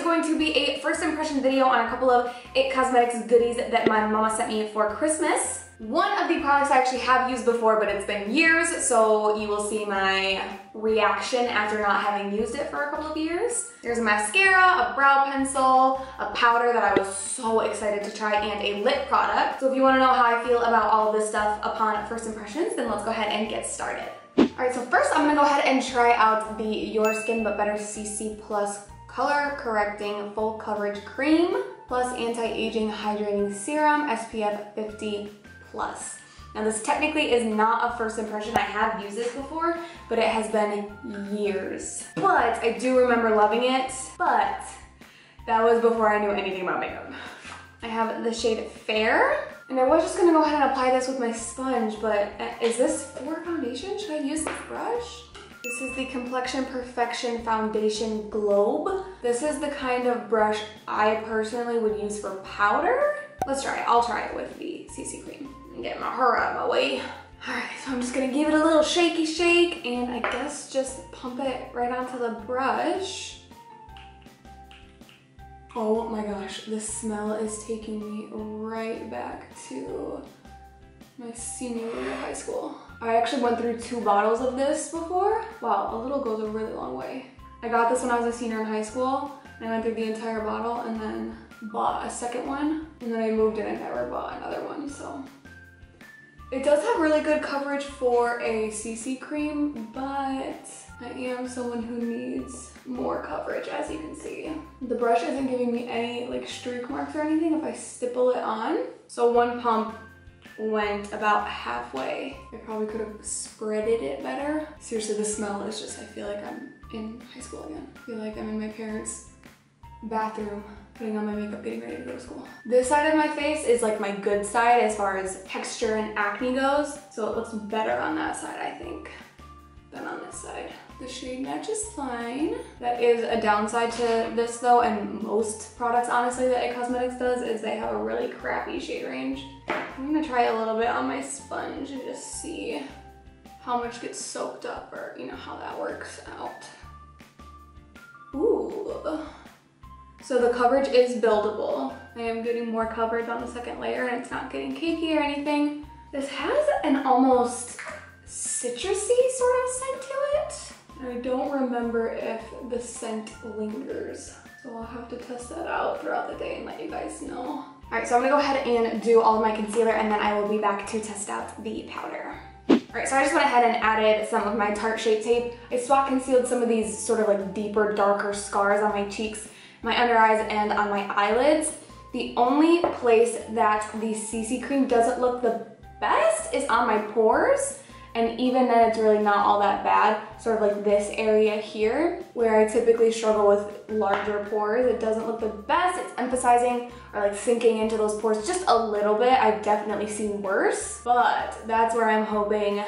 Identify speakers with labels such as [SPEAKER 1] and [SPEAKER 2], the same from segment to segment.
[SPEAKER 1] is going to be a first impression video on a couple of IT Cosmetics goodies that my mama sent me for Christmas. One of the products I actually have used before, but it's been years, so you will see my reaction after not having used it for a couple of years. There's a mascara, a brow pencil, a powder that I was so excited to try, and a lip product. So if you want to know how I feel about all of this stuff upon first impressions, then let's go ahead and get started. Alright, so first I'm going to go ahead and try out the Your Skin But Better CC Plus Color Correcting Full Coverage Cream plus Anti-Aging Hydrating Serum SPF 50+. Now this technically is not a first impression. I have used this before, but it has been years. But I do remember loving it, but that was before I knew anything about makeup. I have the shade Fair, and I was just gonna go ahead and apply this with my sponge, but is this for foundation? Should I use this brush? This is the Complexion Perfection Foundation Globe. This is the kind of brush I personally would use for powder. Let's try it. I'll try it with the CC cream and get my hair out of my way. All right, so I'm just gonna give it a little shaky shake and I guess just pump it right onto the brush. Oh my gosh, this smell is taking me right back to my senior year of high school. I actually went through 2 bottles of this before. Wow, a little goes a really long way. I got this when I was a senior in high school and I went through the entire bottle and then bought a second one, and then I moved and I never bought another one, so. It does have really good coverage for a CC cream, but I am someone who needs more coverage, as you can see. The brush isn't giving me any like streak marks or anything if I stipple it on. So one pump went about halfway. I probably could have spreaded it better. Seriously, the smell is just, I feel like I'm in high school again. I feel like I'm in my parents' bathroom putting on my makeup, getting ready to go to school. This side of my face is like my good side as far as texture and acne goes, so it looks better on that side, I think, than on this side. The shade matches fine. That is a downside to this though, and most products honestly that IT Cosmetics does, is they have a really crappy shade range. I'm gonna try a little bit on my sponge and just see how much gets soaked up, or you know, how that works out. Ooh. So the coverage is buildable. I am getting more coverage on the second layer and it's not getting cakey or anything. This has an almost citrusy sort of scent to it. I don't remember if the scent lingers. So I'll have to test that out throughout the day and let you guys know. All right, so I'm gonna go ahead and do all of my concealer and then I will be back to test out the powder. All right, so I just went ahead and added some of my Tarte Shape Tape. I spot concealed some of these sort of like deeper, darker scars on my cheeks, my under eyes, and on my eyelids. The only place that the CC cream doesn't look the best is on my pores, and even then it's really not all that bad. Sort of like this area here, where I typically struggle with larger pores. It doesn't look the best. It's emphasizing or like sinking into those pores just a little bit. I've definitely seen worse, but that's where I'm hoping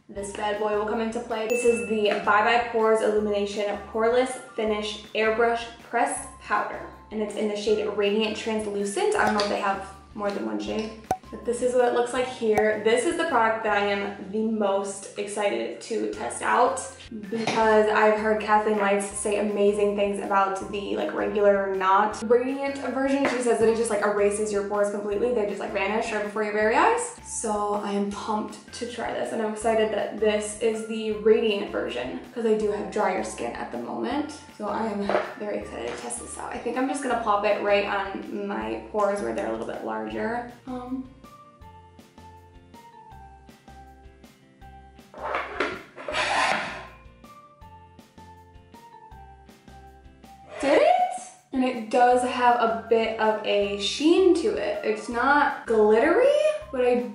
[SPEAKER 1] this bad boy will come into play. This is the Bye Pores Illumination Poreless Finish Airbrush Pressed Powder. And it's in the shade Radiant Translucent. I don't know if they have more than one shade, but this is what it looks like here. This is the product that I am the most excited to test out because I've heard Kathleen Lights say amazing things about the like regular, not radiant version. She says that it just like erases your pores completely. They just like vanish right before your very eyes. So I am pumped to try this, and I'm excited that this is the radiant version because I do have drier skin at the moment. So I am very excited to test this out. I think I'm just gonna plop it right on my pores where they're a little bit larger. Did it? And it does have a bit of a sheen to it. It's not glittery, but I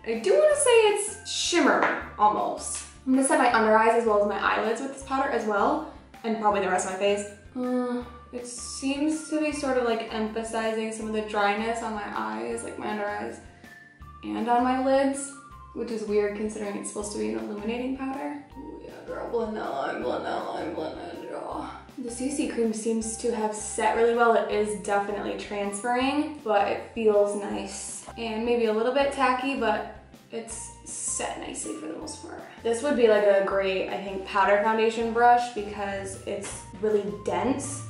[SPEAKER 1] do want to say it's shimmer almost. I'm gonna set my under eyes as well as my eyelids with this powder as well, and probably the rest of my face. It seems to be sort of like emphasizing some of the dryness on my eyes, like my under eyes, and on my lids, which is weird considering it's supposed to be an illuminating powder. Ooh, yeah, girl, blend that line, blend that line, blend that jaw. The CC cream seems to have set really well. It is definitely transferring, but it feels nice. And maybe a little bit tacky, but it's set nicely for the most part. This would be like a great, I think, powder foundation brush because it's really dense.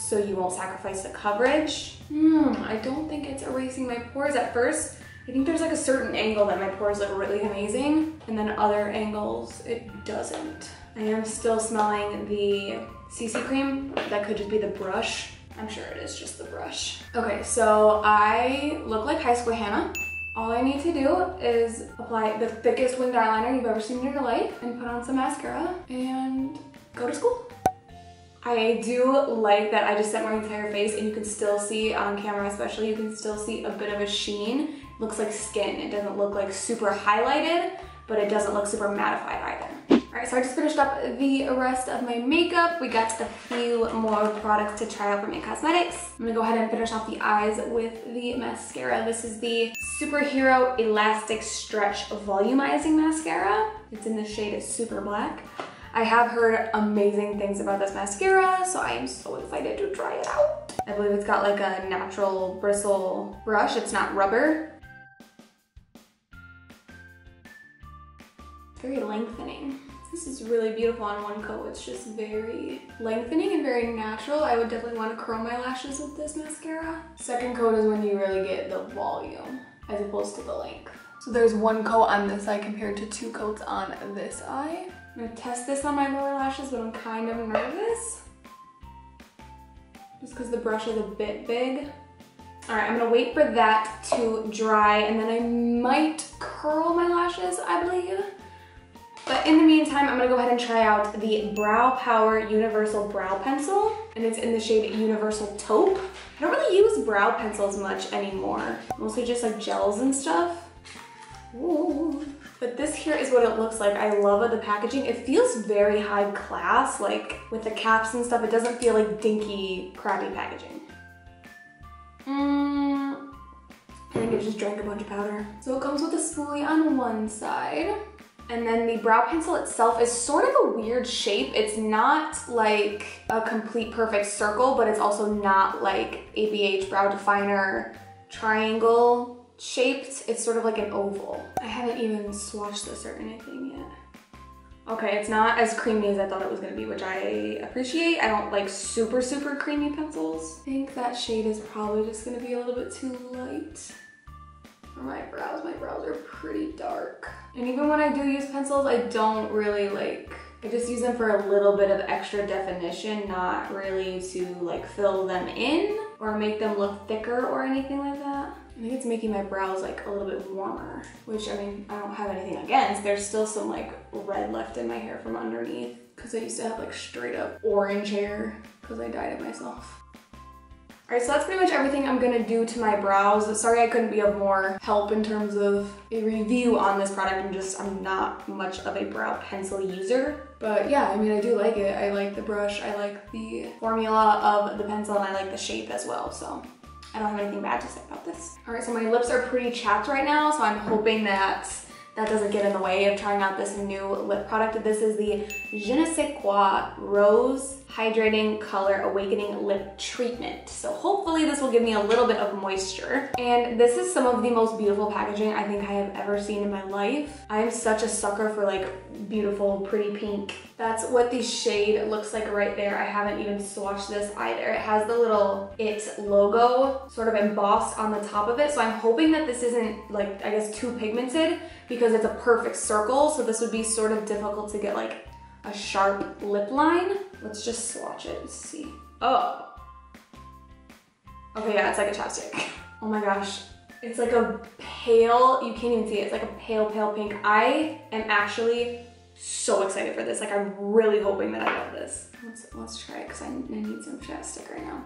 [SPEAKER 1] so you won't sacrifice the coverage. I don't think it's erasing my pores at first. I think there's like a certain angle that my pores look really amazing, and then other angles it doesn't. I am still smelling the CC cream. That could just be the brush. I'm sure it is just the brush. Okay, so I look like high school Hannah. All I need to do is apply the thickest winged eyeliner you've ever seen in your life and put on some mascara and go to school. I do like that I just set my entire face and you can still see on camera especially, you can still see a bit of a sheen. It looks like skin. It doesn't look like super highlighted, but it doesn't look super mattified either. All right, so I just finished up the rest of my makeup. We got a few more products to try out from It Cosmetics. I'm gonna go ahead and finish off the eyes with the mascara. This is the Superhero Elastic Stretch Volumizing Mascara. It's in the shade Super Black. I have heard amazing things about this mascara, so I am so excited to try it out. I believe it's got like a natural bristle brush. It's not rubber. Very lengthening. This is really beautiful on one coat. It's just very lengthening and very natural. I would definitely want to curl my lashes with this mascara. Second coat is when you really get the volume as opposed to the length. So there's one coat on this eye compared to 2 coats on this eye. I'm gonna test this on my lower lashes, but I'm kind of nervous. Just because the brush is a bit big. All right, I'm gonna wait for that to dry and then I might curl my lashes, I believe. But in the meantime, I'm gonna go ahead and try out the Brow Power Universal Brow Pencil, and it's in the shade Universal Taupe. I don't really use brow pencils much anymore, mostly just like gels and stuff. Ooh. But this here is what it looks like. I love the packaging. It feels very high class, like with the caps and stuff. It doesn't feel like dinky, crappy packaging. I think I just drank a bunch of powder. So it comes with a spoolie on one side. And then the brow pencil itself is sort of a weird shape. It's not like a complete perfect circle, but it's also not like ABH brow definer triangle shaped. It's sort of like an oval. I haven't even swatched this or anything yet. Okay, it's not as creamy as I thought it was gonna be, which I appreciate. I don't like super, super creamy pencils. I think that shade is probably just gonna be a little bit too light for my brows. My brows are pretty dark. And even when I do use pencils, I don't really I just use them for a little bit of extra definition, not really to like fill them in or make them look thicker or anything like that. I think it's making my brows like a little bit warmer, which I mean, I don't have anything against. There's still some like red left in my hair from underneath because I used to have like straight up orange hair because I dyed it myself. All right, so that's pretty much everything I'm gonna do to my brows. Sorry I couldn't be of more help in terms of a review on this product. I'm not much of a brow pencil user. But yeah, I mean, I do like it. I like the brush, I like the formula of the pencil, and I like the shape as well, so I don't have anything bad to say about this. All right, so my lips are pretty chapped right now, so I'm hoping that that doesn't get in the way of trying out this new lip product. This is the Je ne sais quoi Rose Hydrating Color Awakening Lip Treatment. So hopefully this will give me a little bit of moisture. And this is some of the most beautiful packaging I think I have ever seen in my life. I am such a sucker for like beautiful, pretty pink. That's what the shade looks like right there. I haven't even swatched this either. It has the little It logo sort of embossed on the top of it. So I'm hoping that this isn't like, I guess, too pigmented because it's a perfect circle. So this would be sort of difficult to get like a sharp lip line. Let's just swatch it and see. Oh. Okay, yeah, it's like a chapstick. Oh my gosh. It's like a pale, you can't even see it. It's like a pale, pale pink. I am actually so excited for this. Like, I'm really hoping that I love this. Let's try it because I need some chapstick right now.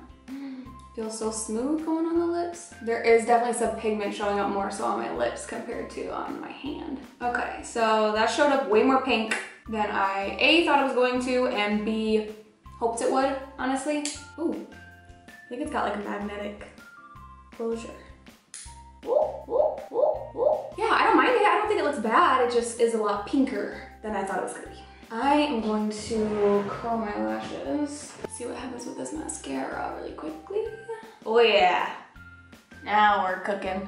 [SPEAKER 1] Feels so smooth going on the lips. There is definitely some pigment showing up more so on my lips compared to on my hand. Okay, so that showed up way more pink than I A, thought it was going to, and B, hoped it would, honestly. Ooh, I think it's got like a magnetic closure. Ooh, ooh, ooh, ooh. Yeah, I don't mind it. I don't think it looks bad. It just is a lot pinker than I thought it was gonna be. I am going to curl my lashes. See what happens with this mascara really quickly. Oh yeah, now we're cooking.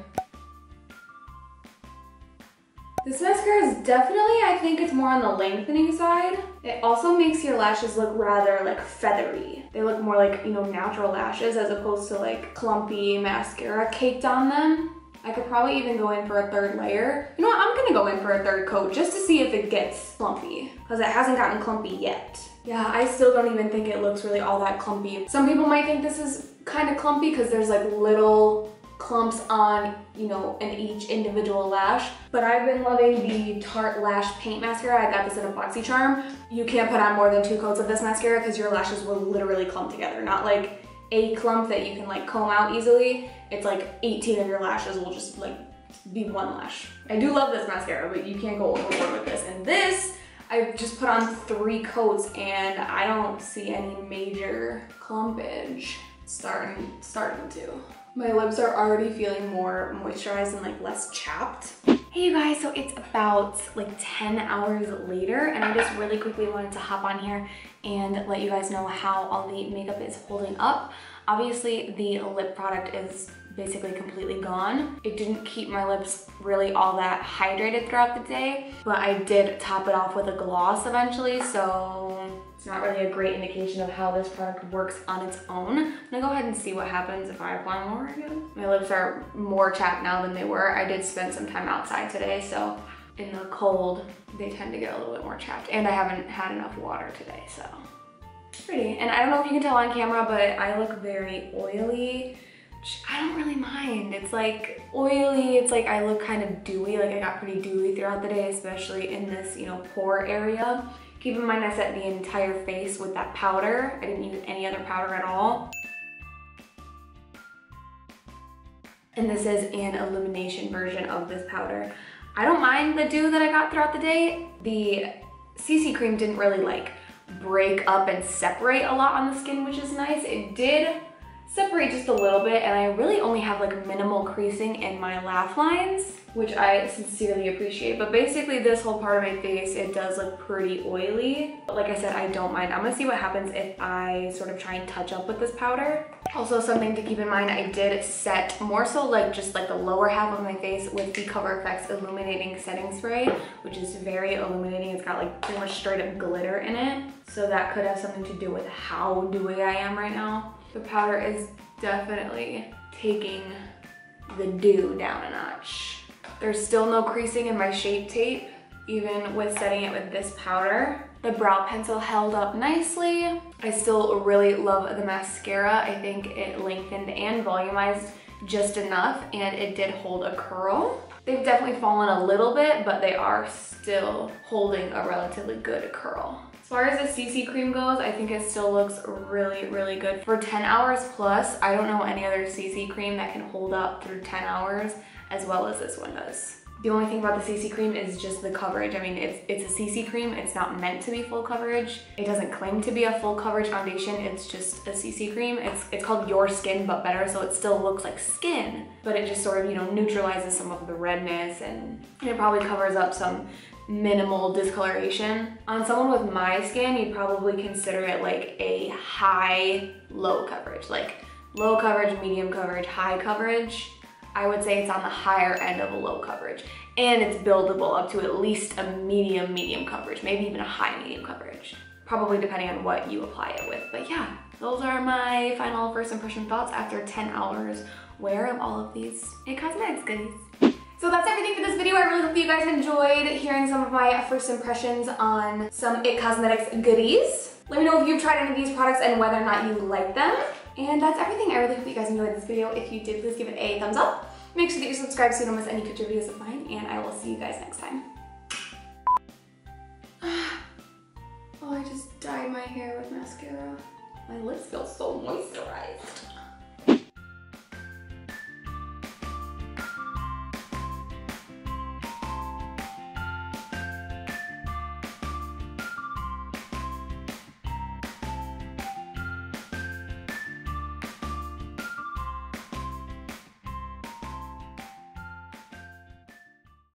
[SPEAKER 1] This mascara is definitely, I think it's more on the lengthening side. It also makes your lashes look rather like feathery. They look more like, you know, natural lashes as opposed to like clumpy mascara caked on them. I could probably even go in for a third layer. You know what, I'm gonna go in for a third coat just to see if it gets clumpy, because it hasn't gotten clumpy yet. Yeah, I still don't even think it looks really all that clumpy. Some people might think this is kind of clumpy because there's like little clumps on, you know, in each individual lash. But I've been loving the Tarte Lash Paint Mascara. I got this in a BoxyCharm. You can't put on more than 2 coats of this mascara because your lashes will literally clump together. Not like a clump that you can like comb out easily. It's like 18 of your lashes will just like be one lash. I do love this mascara, but you can't go overboard with this. And this, I just put on 3 coats and I don't see any major clumpage starting to. My lips are already feeling more moisturized and like less chapped. Hey you guys, so it's about like 10 hours later and I just really quickly wanted to hop on here and let you guys know how all the makeup is holding up. Obviously the lip product is basically completely gone. It didn't keep my lips really all that hydrated throughout the day, but I did top it off with a gloss eventually, so it's not really a great indication of how this product works on its own. I'm gonna go ahead and see what happens if I apply more again. My lips are more chapped now than they were. I did spend some time outside today, so in the cold, they tend to get a little bit more chapped, and I haven't had enough water today, so it's pretty. And I don't know if you can tell on camera, but I look very oily, which I don't really mind. It's like oily, it's like I look kind of dewy, like I got pretty dewy throughout the day, especially in this, you know, pore area. Keep in mind I set the entire face with that powder. I didn't use any other powder at all. And this is an illumination version of this powder. I don't mind the dew that I got throughout the day. The CC cream didn't really like break up and separate a lot on the skin, which is nice. It did separate just a little bit, and I really only have like minimal creasing in my laugh lines, which I sincerely appreciate. But basically this whole part of my face, it does look pretty oily. But like I said, I don't mind. I'm gonna see what happens if I sort of try and touch up with this powder. Also something to keep in mind, I did set more so like just like the lower half of my face with the Cover FX Illuminating Setting Spray, which is very illuminating. It's got like pretty much straight up glitter in it. So that could have something to do with how dewy I am right now. The powder is definitely taking the dew down a notch. There's still no creasing in my Shape Tape, even with setting it with this powder. The brow pencil held up nicely. I still really love the mascara. I think it lengthened and volumized just enough, and it did hold a curl. They've definitely fallen a little bit, but they are still holding a relatively good curl. As far as the CC cream goes, I think it still looks really, really good. For 10 hours plus, I don't know any other CC cream that can hold up through 10 hours as well as this one does. The only thing about the CC cream is just the coverage. I mean, it's a CC cream. It's not meant to be full coverage. It doesn't claim to be a full coverage foundation. It's just a CC cream. It's called Your Skin But Better, so it still looks like skin, but it just sort of, you know, neutralizes some of the redness, and it probably covers up some minimal discoloration. On someone with my skin, you'd probably consider it like a high-low coverage, like low coverage, medium coverage, high coverage. I would say it's on the higher end of a low coverage, and it's buildable up to at least a medium coverage, maybe even a high medium coverage, probably depending on what you apply it with. But yeah, those are my final first impression thoughts after 10 hours wear of all of these IT Cosmetics goodies. So that's everything for this video. I really hope you guys enjoyed hearing some of my first impressions on some IT Cosmetics goodies. Let me know if you've tried any of these products and whether or not you like them. And that's everything. I really hope you guys enjoyed this video. If you did, please give it a thumbs up. Make sure that you're subscribed so you don't miss any future videos of mine, and I will see you guys next time. Oh, I just dyed my hair with mascara. My lips feel so moist.